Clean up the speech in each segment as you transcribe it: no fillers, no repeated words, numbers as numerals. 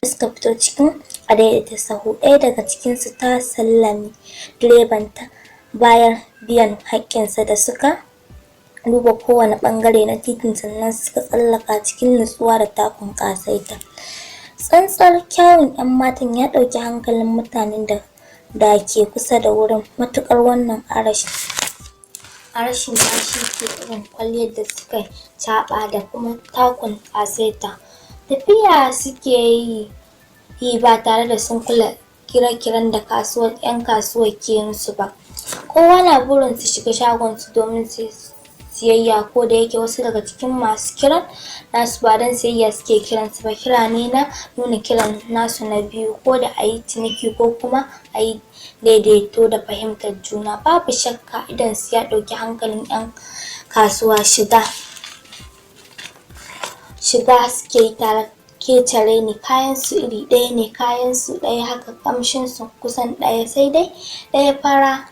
suka fito cikin adaidaita sahu. Ɗaya daga cikinsu ta sallami direbanta bayan biyan haƙƙinsa da suka duba kowane ɓangare na titin sannan suka tsallaka cikin nutsuwa da takun ƙasaita. Tsantsar kyawun 'yan matan ya ɗauki hankalin mutanen da ke kusa da wurin matuƙar wannan arashin tashi ke irin kwalliyar da suka caɓa da kuma takun ƙasaita. Tafiya suke yi ba tare da sun kula kire-kiren da 'yan kasuwar ke musu ba. Kowa na burin su shiga shagon su domin siyayya, ko da yake wasu daga cikin masu kiran nasu ba don siyayya suke kiransu ba, kira ne na nuna kiran nasu na biyu, ko da a yi ciniki ko kuma a yi daidaito da fahimtar juna. Babu shakka idonsu ya ɗauki hankalin 'yan kasuwa. Shiga suke yi tare kecere ne, kayansu iri ɗaya ne, kayansu ɗaya haka ƙamshinsu kusan ɗaya, sai dai ɗaya fara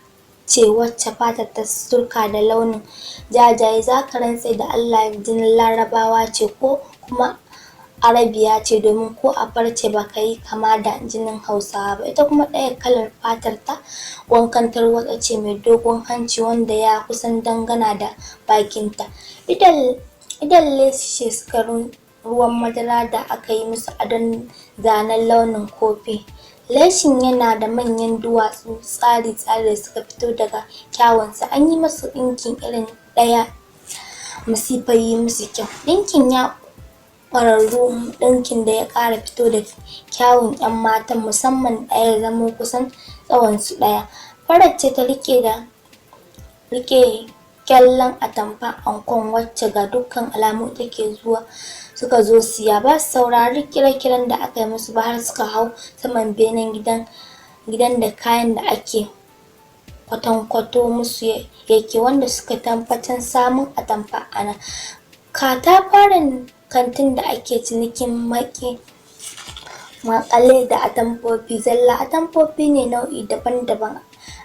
ce wacce fatar ta surka da launin jajaye. Za ka rantse da Allah jinin Larabawa ce ko kuma Arabiya ce, domin ko a farce ba ka yi kama da jinin Hausawa ba. Ita kuma ɗaya kalar fatar ta wankan tarwaɗa ce mai dogon hanci wanda ya kusan dangana da bakinta. Idan leshe sukarin ruwan madara da aka yi musu adon zanen launin kofi. Leshin yana da manyan duwatsu tsari-tsari da suka fito daga kyawunsa. An yi masu ɗinkin irin ɗaya masifar yi musu kyau. Ɗinkin ya ƙwararru, ɗinkin da ya ƙara fito da kyawun 'yan matan, musamman ɗaya zamo kusan tsawonsu ɗaya. Farar ce ta riƙe kyallen atamfa ankon wacce ga dukkan alamu suka zo siya. Ba su saurari kire-kiren da aka yi musu ba har suka hau saman benen gidan da kayan da ake kwatankwato musu yake, wanda suka tabbatar samun atamfa a nan. Katafaren kantin da ake cinikin maƙale da atamfofi zalla. Atamfofi ne nau'i daban-daban,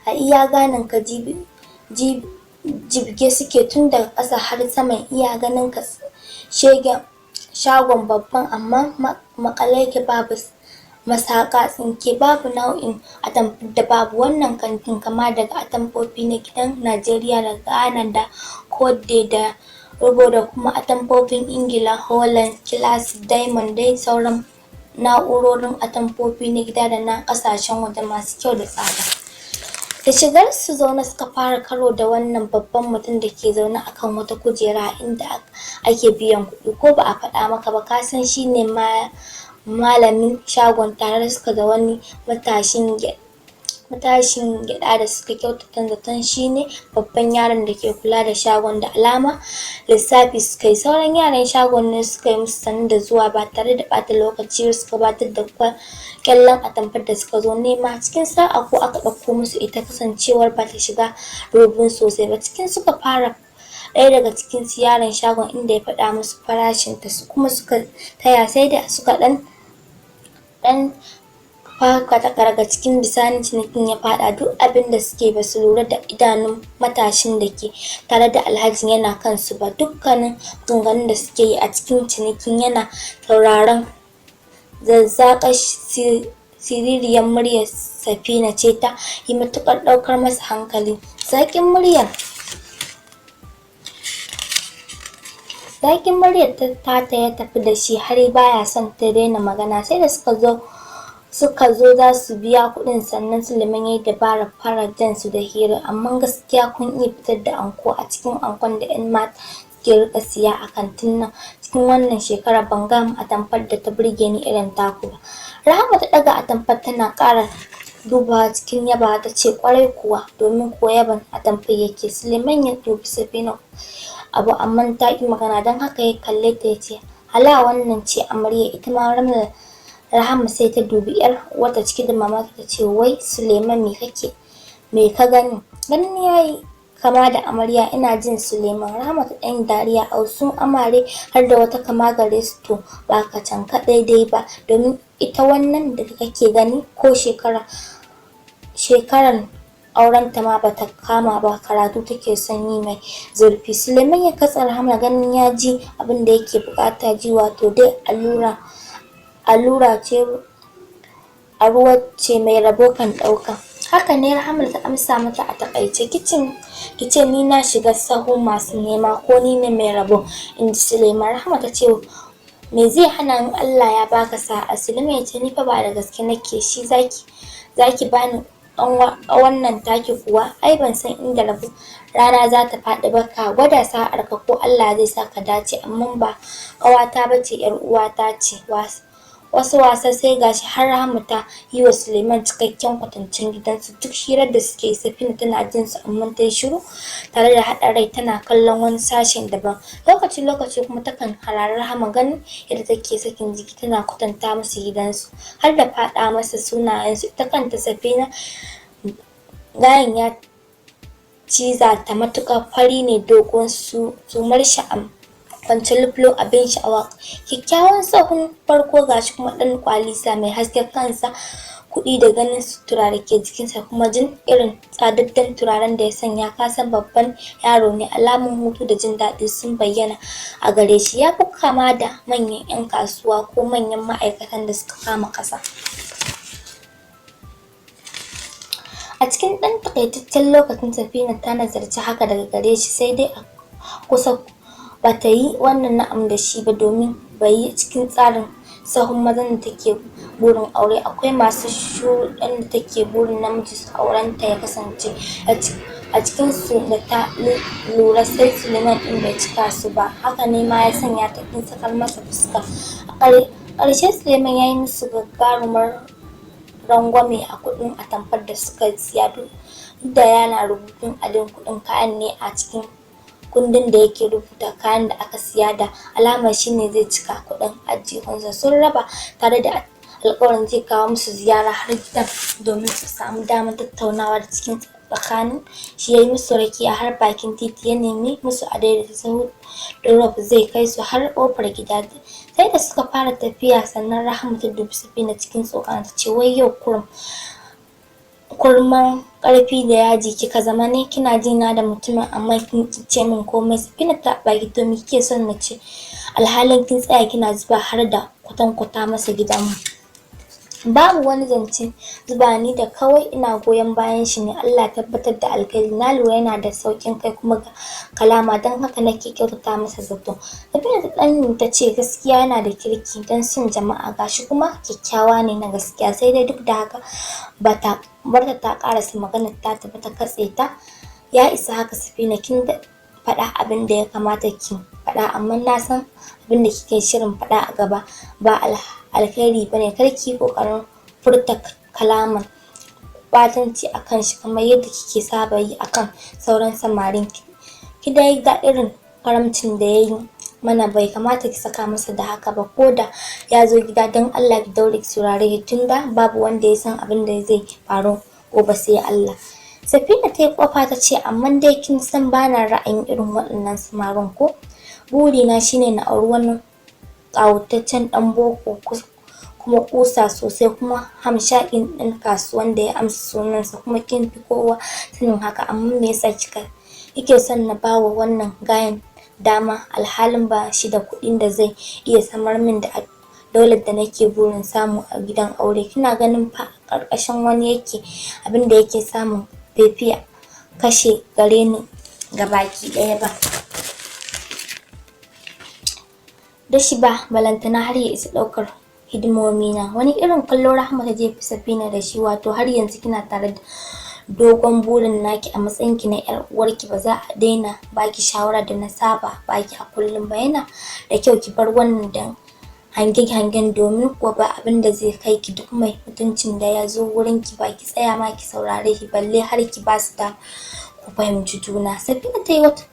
a iya ganin ka jibge suke tun daga ƙasa har saman iya ganin ka. Shagon babban amma maƙale yake, babu masaƙa tsinke, babu nau'in atamfar da babu wannan kantin, kama daga atamfofi na gidan Najeriya da Ghana da Cote da Robo da kuma atamfofin Ingila, Holland, Classic, Diamond dai sauran na'urorin atamfofi na gida da na ƙasashen waje masu kyau da tsada. Da shigar su zaune suka fara karo da wannan babban mutum da ke zaune akan wata kujera inda ake biyan kuɗi, ko ba a faɗa maka ba ka san shi ne malamin shagon. Tare suka da wani matashin gyaɗa da suka kyautata zaton shi ne babban yaron da ke kula da shagon. Da alama lissafi suka yi. Sauran yaran shagon ne suka yi musu sannu da zuwa ba tare da ɓata lokaci suka gabatar da kyallen atamfar da suka zo nema. Cikin sa'a ko aka ɗauko musu ita, kasancewar ba ta shiga rubun sosai ba. Cikin suka fara ɗaya daga cikin su yaron shagon, inda ya faɗa musu farashin ta, su kuma suka taya, sai da suka ɗan faka daga cikin bisani cinikin ya faɗa. Duk abin da suke ba su lura da idanun matashin da ke tare da Alhajin yana kansu ba. Dukkanin maganganun da suke yi a cikin cinikin yana sauraron. Zazzaƙar siririyar muryar Safina ce ta yi matuƙar ɗaukar masa hankali. Zaƙin muryar ta ya tafi da shi har baya son ta daina magana. Sai da suka zo za su biya kuɗin sannan Suleiman ya yi dabarar fara jan su da hira. Amma gaskiya kun iya fitar da anko a cikin ankon da 'yan mata suke rika siya a kantin nan. Cikin wannan shekarar ban ga atamfar da ta burge ni irin taku ba. Rahama ta ɗaga atamfar tana ƙara dubawa cikin yabawa ta ce ƙwarai kuwa, domin ko yaban atamfar yake. Suleiman ya dubi Safina abu amma ta ƙi magana, don haka ya kalle ta ya ce hala wannan ce amarya. Ita ma Rahama sai ta dubi 'yar uwarta cike da mamaki ta ce wai Suleiman me ka gani? Ganin yayi kama da amarya, ina jin Suleiman. Rahama ta ɗan dariya, sun amare har da wata kama gare su. To ba ka can kaɗai dai ba, domin ita wannan da kake gani ko shekaran aurenta ma bata kama ba, karatu take son yi mai zurfi. Suleiman ya katse Rahama ganin ya ji abin da yake bukata ji, wato dai allura ce a ruwa ce mai rabo kan ɗauka. Haka ne Rahama ta amsa mata a taƙaice, kice ni na shiga sahun masu nema ko ni ne mai rabo, in ji Suleiman. Rahama ta ce me zai hana in Allah ya baka sa'a? Suleiman ya ce ni fa ba da gaske nake, shi zaki bani wannan taki kuwa, ai ban san inda rana za ta faɗi ba, ka gwada sa'ar ka ko Allah zai sa ka dace, amma ba ƙawata bace, yar uwata ce. Wasu wasa sai gashi har Rahama ta yi wa Suleiman cikakken kwatancen gidansu. Duk hirar da suke Safina tana jin su amma ta yi shiru tare da haɗa rai, tana kallon wani sashen daban. Lokaci kuma takan harari Rahama, ganin yadda take sakin jiki tana kwatanta musu gidansu har da faɗa masa sunayensu. Ita kanta Safina gayen ya ciza ta matuƙa, fari ne dogon sumar sha'am kwance luflo abin sha'awa, kyakkyawan sahun farko gashi kuma ɗan kwalisa mai hasken kansa, kuɗi da ganin sutura da ke jikinsa, kuma jin irin tsadaddan turaren da ya sanya kasan babban yaro ne. Alamun hutu da jin daɗi sun bayyana a gare shi, ya fi kama da manyan 'yan kasuwa ko manyan ma'aikatan da suka kama ƙasa. A cikin ɗan takaitaccen lokacin Safina ta nazarci haka daga gare shi, sai dai a kusa bata yi wannan na'am da shi ba, domin bai yi cikin tsarin sahun mazan da take burin aure. Akwai masu shuɗan da take burin namiji aurenta ya kasance a cikin su, da ta lura sai Suleiman ɗin bai cika su ba. Haka ne ma ya sanya ta ɗin sakar masa fuska. A ƙarshe Suleiman ya yi musu gagarumar rangwame a kuɗin atamfar da suka siya, duk da yana rubutun adadin kuɗin kayan ne a cikin kundin da yake rubuta kayan da aka siya, da alamar shine zai cika kuɗin ajihunsa. Sun raba tare da alƙawarin zai kawo musu ziyara har gidan domin su samu damar tattaunawa da cikin tsakanin shi. Ya yi musu rakiya har bakin titi, ya nemi musu adaidaita sahu da zai kai su har ƙofar gida. Sai da suka fara tafiya sannan Rahama ta dubi Safina cikin tsokana ta ce, wai yau kurman ƙarfi da yaji kika zama ne, kina ji na da mutumin amma kin ce min komai. Safina ta baki, to me kike son na ce, alhalin kin tsaya kina zuba har da kwata masa gidanmu. Babu wani zance zuba, ni da kawai ina goyon bayan shi ne, Allah tabbatar da alkhairi. Na lura yana da saukin kai kuma ga kalama, don haka nake kyautata masa zato. Safina ta ɗan ta ce gaskiya yana da kirki don son jama'a, gashi kuma kyakkyawa ne na gaskiya. Sai dai duk da haka bata barta ta karasa maganar ta ta katse ta. Ya isa haka Safina, kin faɗa abin da ya kamata ki faɗa, amma na san abin da kike shirin faɗa a gaba ba alkhairi bane. Kar ki kokarin furta kalaman batanci akan shi kamar yadda kike saba yi akan sauran samarin ki dai ga irin karamcin da yayi mana, bai kamata ki saka masa da haka ba. Ko da ya zo gida don Allah ki daure ki saurare, tunda babu wanda ya san abin da zai faru gobe sai Allah. Safina ta yi kofa ta ce, amma dai kin san bana ra'ayin irin waɗannan samarin ko? Burina shine na auri wani ƙawataccen ɗan boko kuma ƙusa sosai, kuma hamshakin ɗan kasuwan da ya amsa sunansa, kuma kin fi kowa sanin haka. Amma me yasa kike son na bawa wannan gayan dama alhalin ba shi da kuɗin da zai iya samar min da daular da nake burin samu a gidan aure? Kina ganin fa ƙarƙashin wani yake, abin da yake samun bai kashe gare ni gabaki ɗaya ba da shi ba, balantana har ya isa ɗaukar hidimomi na. Wani irin kallo Rahama ta jefa Safina da shi, wato har yanzu kina tare da dogon burin naki a matsayin ki na yar uwarki, ba za a daina baki shawara da na saba baki a kullum ba? Yana da kyau ki bar wannan dan hangen domin kuwa ba abin da zai kai ki. Duk mai mutuncin da ya zo wurin ki ba ki tsaya ma ki saurare shi, balle har ki ba su da ku fahimci juna. Safina ta yi wata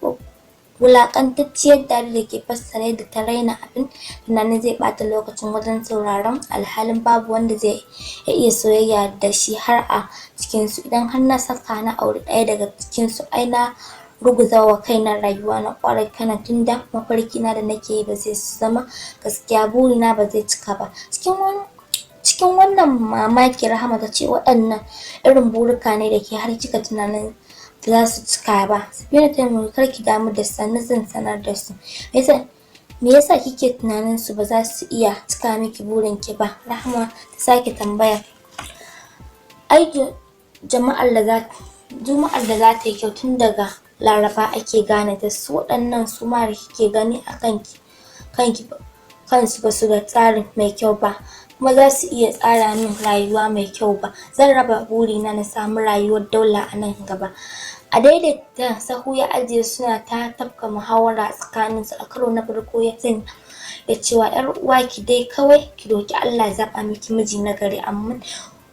wulaƙantacciyar dare da ke fassara da ta raina abin tunanin zai ɓata lokacin wajen sauraron, alhalin babu wanda zai iya soyayya da shi har a cikinsu. Idan har na saka na auri ɗaya daga cikinsu, ai na ruguza wa kaina rayuwa na ƙwarai kana, tunda mafarki na da nake yi ba zai zama gaskiya, burina ba zai cika ba. Cikin wannan mamaki Rahama ta ce, waɗannan irin burika ne da ke har kika tunanin za su cika ba? Safina ta yi kar ki damu da sannu zan sanar da su. Me yasa kike tunanin su ba za su iya cika miki burin ki ba? Rahma ta sake tambaya. Ai Juma'ar da za ta yi kyau tun daga Laraba ake gane ta, su waɗannan su ma da kike gani a kanki kansu ba su ga tsari mai kyau ba, kuma za su iya tsara min rayuwa mai kyau ba. Zan raba burina na samu rayuwar daula a nan gaba. A daidaita sahu ya ajiye suna ta tafka muhawara tsakaninsu. A karo na farko ya sanya da cewa ‘yar uwa ki dai kawai ki roki Allah ya zaɓa miki miji na gari, amma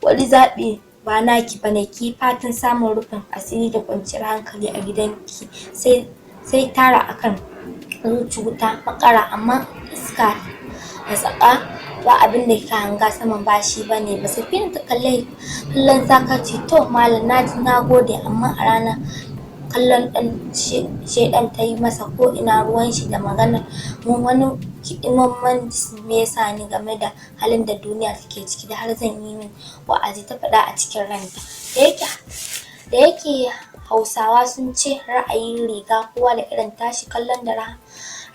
wani zaɓi ba naki bane, ki fatan samun rufin asiri da kwanciyar hankali a gidanki sai tara akan zuci wuta makara amma iska da tsaka ba abin da kika hanga saman bashi bane ba. Safina ta kallon sakarci. To malam na gode, amma a rana kallon dan shedan ta yi masa. Ko ina ruwan shi da maganar mun wani kidimamman me yasa ni game da halin da duniya take ciki da har zan yi min wa'azi, ta faɗa a cikin ranta. Da yake Hausawa sun ce ra'ayin riga kowa da irin tashi, kallon da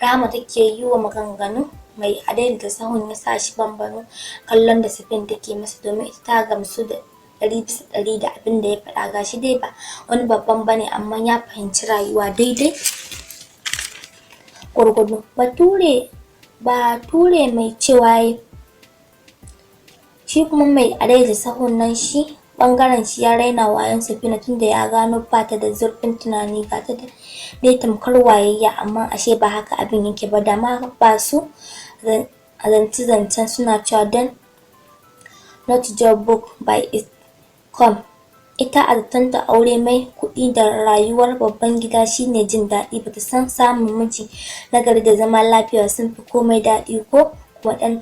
Rahama take yi wa maganganu mai adaidaita sahun ya sa shi bambaro kallon da Safin take masa, domin ita ta gamsu da 100% da abin da ya faɗa. Gashi dai ba wani babban bane, amma ya fahimci rayuwa daidai gwargwado. Bature mai cewa shi kuma mai adaidaita sahun nan shi bangaren shi ya raina wayon Safina tunda ya gano bata da zurfin tunani, ga ta dai tamkar wayayya, amma ashe ba haka abin yake ba. Dama ba su zancen suna cewa don not judge book by its cover. Ita a zatanta aure mai kuɗi da rayuwar babban gida shine jin daɗi. Bata san samun miji nagari da zama lafiya sun fi komai daɗi ko kuma ɗan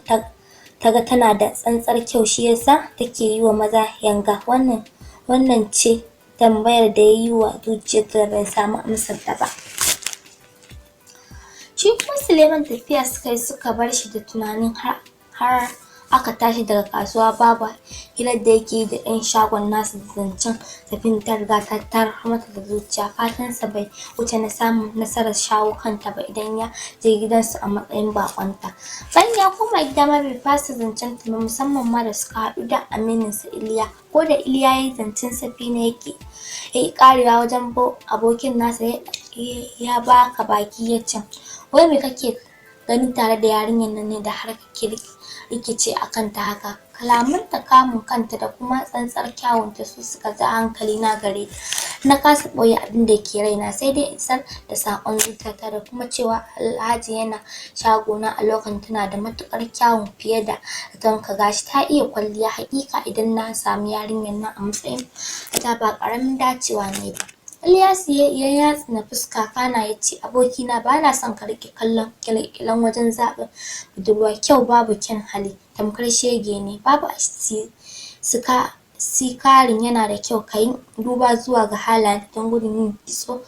taga tana da tsantsar kyau shi yasa take yi wa maza yanga. Wannan ce tambayar da ya yi wa zuciyarta da bai samu amsar ta ba. Shi kuma Suleiman tafiya suka bar shi da tunanin har aka tashi daga kasuwa. Babu hirar da yake yi da ɗan shagon nasa da zancen Safina ta riga ta tarar mata da zuciya. Fatansa bai wuce na samun nasarar shawo kanta ba idan ya je gidansu a matsayin baƙonta. Bayan ya koma gida ma bai fasa zancen ta ba, musamman ma da suka haɗu da amininsa Iliya. Ko da Iliya ya yi zancen Safina ya yi ƙarewa wajen abokin nasa ya baka baki ya ce, wai me kake gani tare da yarinyar nan ne da har kake rikice a kanta haka? Kalamanta, kamun kanta da kuma tsantsar kyawunta su suka ja hankali na gare ta. Na kasa ɓoye abin da ke raina, sai dai isar da saƙon zuciyata da kuma cewa Alhaji yana shagona a lokacin tana da matuƙar kyawun fiye da zatonka. Gashi ta iya kwalliya. Haƙiƙa idan na samu yarinyar nan a matsayin ta ba ƙaramin dacewa ne ba. Ilyasu ya yatsuna fuska kana ya ce, abokina ba na son ka riƙe kallon ƙyale-ƙyalen wajen zaɓin budurwa. Kyau babu kyan hali tamkar shege ne, babu sikarin yana da kyau ka yi duba zuwa ga halayen don gudun yin kitso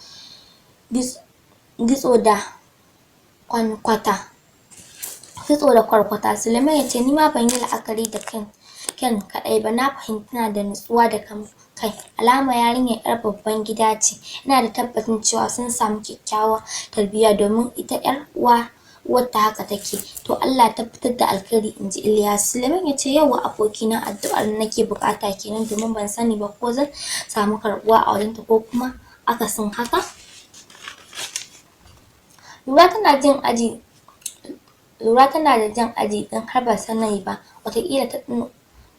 da kwarkwata. Suleiman ya ce, ni ma ban yi la'akari da kyan kaɗai ba, na fahimci tana da nutsuwa da kai. Alama yarinyar 'yar babban gida ce. Ina da tabbacin cewa sun samu kyakkyawar tarbiyya domin ita 'yar uwarta haka take. To Allah tabbatar da alkhairi, inji Ilyas. Suleiman ya ce, yauwa abokina, addu'ar da nake bukata kenan, domin ban sani ba ko zan samu karɓuwa a wajenta ko kuma akasin haka. Lura tana da jan aji don har ba sani ba, wataƙila ta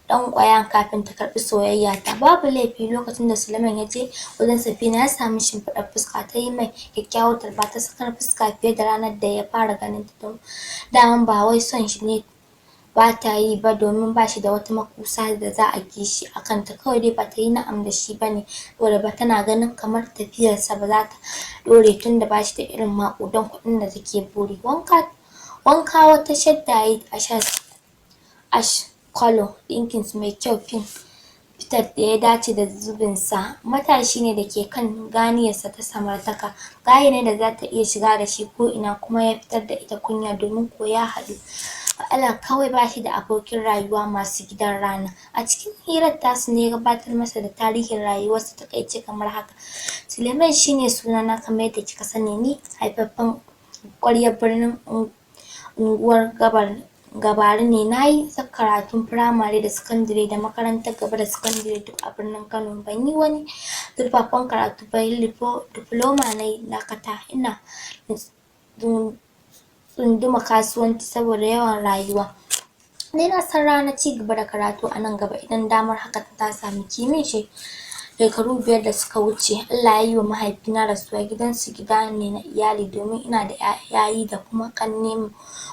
ɗan ƙwaya kafin ta karɓi soyayya ta. Babu laifi. Lokacin da Suleiman ya je wajen Safina ya sami shimfiɗar fuska, ta yi mai kyakkyawar tarba, ta sakar fuska fiye da ranar da ya fara ganin ta. Daman ba wai son shi ne ba ta yi ba, domin ba shi da wata makusa da za a kishi a kanta, kawai dai ba ta yi na'am da shi ba ne saboda ba tana ganin kamar tafiyarsa ba za ta ɗore tun da ba shi da irin maƙudan kuɗin da take buri. Wanka wata shadda ya yi ash color, ɗinkinsu mai kyau, fitar da ya dace da zubinsa. Matashi ne da ke kan ganiyarsa ta samartaka. Gaye ne da za ta iya shiga da shi ko ina kuma ya fitar da ita kunya, domin ko ya haɗu Allah kawai ba shi da abokin rayuwa masu gidan rana. A cikin hirar tasu ne ya gabatar masa da tarihin rayuwarsa taƙaice kamar haka. Suleiman shine sunana kamar yadda kika sani, ni haifaffen ƙwaryar birnin unguwar Gabari ne. Na yi karatun firamare da sakandire da makarantar gaba da sakandire duk a birnin Kano. Ban yi wani zurfafan karatu ba, diploma na yi dakata. Ina tsunduma kasuwanci saboda yawan rayuwa. Ni na san ranar ci gaba da karatu a nan gaba idan damar hakan ta samu. Kimanin shekaru 5 da suka wuce, Allah ya yi wa mahaifina rasuwa. Gidansu gida ne na iyali domin ina da yayi da kuma ƙanne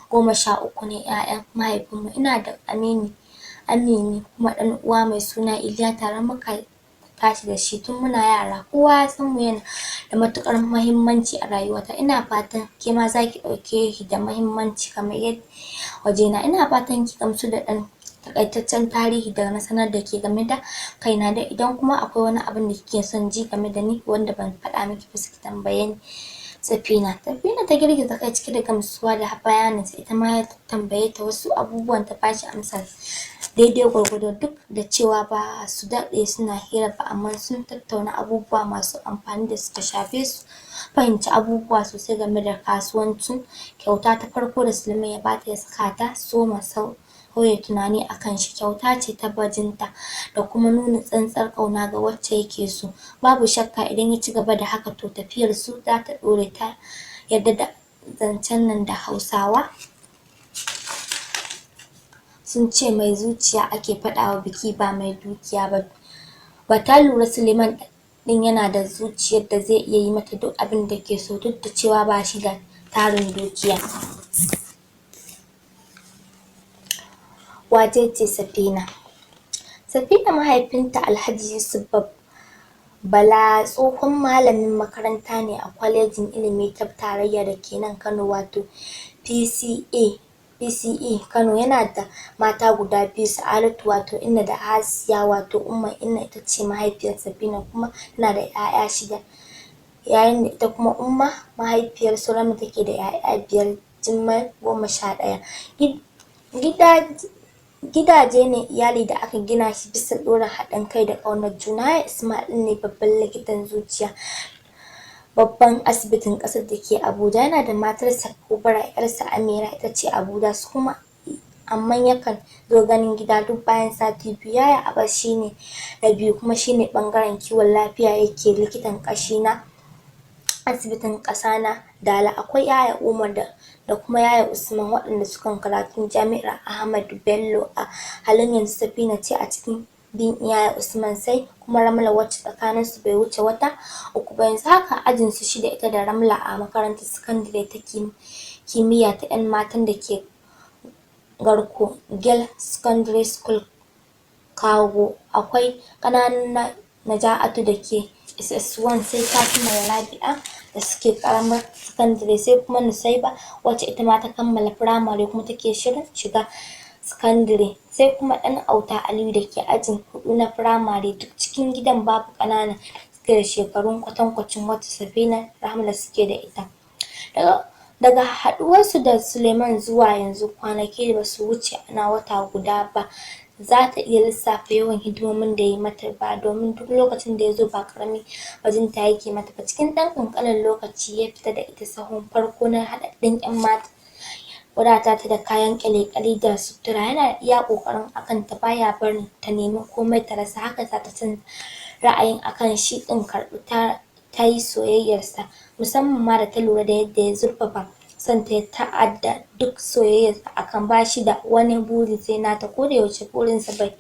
13 ne 'ya'yan mahaifinmu. Ina da amini kuma ɗan uwa mai suna Iliya, tare muka tashi da shi tun muna yara. Kowa ya san mu yana da matuƙar muhimmanci a rayuwata. Ina fatan ke ma za ki ɗauke shi da muhimmanci kamar yadda wajena. Ina fatan ki gamsu da ɗan taƙaitaccen tarihi da na sanar da ke game da kaina, da idan kuma akwai wani abin da kike son ji game da ni wanda ban faɗa miki ba sai ki tambaye ni. Safina ta girgiza kai cike da gamsuwa da bayaninsa. Ita ma ya tambaye ta wasu abubuwan, ta bashi amsa daidai gwargwado, duk da cewa ba su daɗe suna hira ba, amma sun tattauna abubuwa masu amfani da suka shafe su. Fahimci abubuwa sosai game da kasuwancin. Kyauta ta farko da Suleiman ya bata ya saka ta soma sauya tunani akan shi. Kyauta ce ta bajinta da kuma nuna tsantsar ƙauna ga wacce yake so. Babu shakka idan ya ci gaba da haka to tafiyar su za ta ɗore. Ta yarda da zancen nan da Hausawa sun ce mai zuciya ake faɗawa biki ba mai dukiya ba. Ta lura Suleiman ɗin yana da zuciyar da zai iya yi mata duk abin da ke so, duk da cewa ba shi da tarin dukiya. Wace ce Safina? Safina mahaifinta Alhaji Yusuf Bala tsohon malamin makaranta ne a kwalejin ilimi ta tarayya da ke nan Kano, wato PCE Kano. Yana da mata guda biyu, Sa'adatu wato Inna da Hasiya wato Umma. Inna ita ce mahaifiyar Safina kuma tana da 'ya'ya 6, yayin da ita kuma Umma mahaifiyar Sulaiman take da 'ya'ya 5, Jummai 11. Gidaje ne iyali da aka gina shi bisa ɗorin haɗin kai da ƙaunar juna. Yaya Ismail ne babban likitan zuciya babban asibitin ƙasar da ke Abuja. Yana da matarsa Kubra, 'yarsa Amira ita ce Abuja su kuma, amma yakan zo ganin gida duk bayan sati biyu. Yaya Abbas shi ne na biyu kuma shi ne ɓangaren kiwon lafiya, yake likitan ƙashi na asibitin ƙasa na Dala. Akwai Yaya Umar da kuma Yaya Usman waɗanda suka karatun Jami'ar Ahmadu Bello. A halin yanzu Safina ce a cikin bin Yaya Usman, sai kuma Ramla wacce tsakaninsu bai wuce wata 3 ba. Yanzu haka ajinsu 6 ita da Ramla a makarantar sakandire ta kimiyya ta 'yan matan da ke Garko Girls Secondary School Kago. Akwai ƙananun Naja'atu da ke SS1, sai Fatima da Rabi'a da suke ƙaramar sakandire, sai kuma Nusaiba wacce ita ma ta kammala firamare kuma take shirin shiga sakandire, sai kuma ɗan auta Aliyu da ke ajin 4 na firamare. Duk cikin gidan babu ƙanana suke da shekarun kwatankwacin wacce Safina da Ramla suke da ita. Daga haɗuwarsu da Suleiman zuwa yanzu kwanaki ba su wuce ana wata guda ba. Za ta iya lissafa yawan hidimomin da ya yi mata ba, domin duk lokacin da ya zo ba ƙaramin bajinta yake mata ba. Cikin ɗan ƙanƙanin lokaci ya fita da ita sahun farko na haɗaɗɗun 'yan mata, wadata ta da kayan ƙyale-ƙyale da sutura. Yana iya ƙoƙarin akan ta, baya barin ta nemi komai ta rasa. Haka za ta canza ra'ayin akan shi ɗin karɓi ta yi soyayyarsa, musamman ma da ta lura da yadda ya zurfafa son ta ya ta'adda duk soyayyarsa akan ba shi da wani buri sai nata. Kodayaushe burinsa bai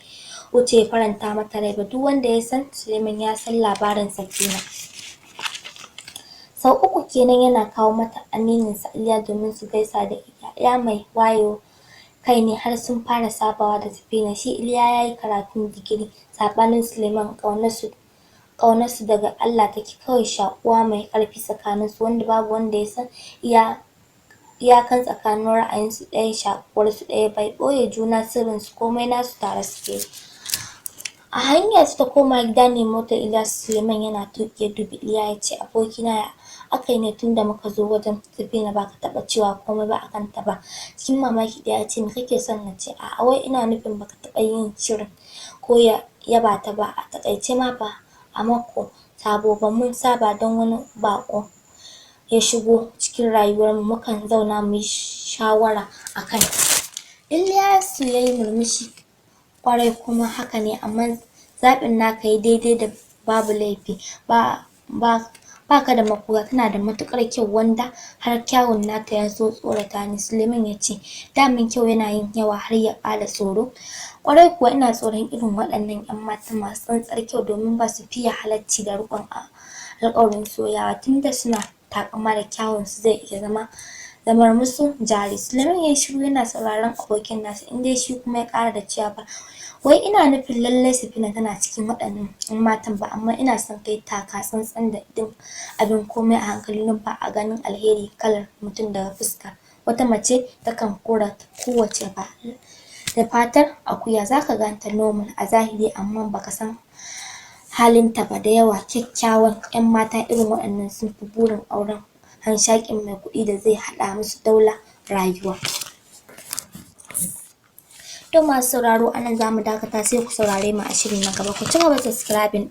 wuce ya faranta mata rai ba. Duk wanda ya san Suleiman ya san labarin Safina. Sau 3 kenan yana kawo mata amininsa Iliya domin su gaisa da ita. Ya mai wayo kai ne har sun fara sabawa da Safina. Shi Iliya ya yi karatun digiri, saɓanin Suleiman ƙaunarsu daga Allah take, kawai shaƙuwa mai ƙarfi tsakaninsu wanda babu wanda ya san iyakan tsakanin ra'ayinsu ɗaya, shaƙuwarsu ɗaya, bai ɓoye juna sirrinsu, komai nasu tare suke yi. A hanyarsu ta koma gida ne motar Ilyasu Suleiman yana tuƙi ya dubi Iliya ya ce, abokina ya akai ne tunda muka zo wajen Safina ba ka taɓa cewa komai ba a kanta ba? Cikin mamaki Iliya ya ce, me kake son na ce? A'a wai ina nufin ba ka taɓa yin shirin ko yaba ta ba. A taƙaice ma ba a mako sabo ba, mun saba don wani baƙo ya shigo cikin rayuwarmu mukan zauna mu yi shawara a kai. Ilyasu ya yi murmushi, ƙwarai kuma haka ne, amma zaɓin naka yayi daidai da babu laifi, ba ka da makura, tana da matuƙar kyau wanda har kyawun nata ya so tsorata ni. Suleiman ya ce, daman kyau yana yin yawa har ya ƙara tsoro. Ƙwarai kuwa ina tsoron irin waɗannan 'yan mata masu tsantsar kyau domin ba su fiye halacci da riƙon alƙawarin soyayya tunda suna taƙama da kyawunsu zai iya zamar musu jari. Suleiman ya yi shiru yana sauraron abokin nasa inda shi kuma ya ƙara da cewa ba wai ina nufin lallai Safina tana cikin waɗannan 'yan matan ba, amma ina son kai taka tsantsan da abin komai a hankali don ba a ganin alheri kalar mutum daga fuska. Wata mace takan kora kowace ba da fatar akuya, za ka ganta normal a zahiri amma baka san halinta ba. Da yawa kyakkyawan 'yan mata irin waɗannan sun fi burin auren hanshaƙin mai kuɗi da zai haɗa musu daular rayuwa. To masu sauraro anan za mu dakata, sai ku saurare mu a shiri na gaba. Ku ci gaba da subscribing.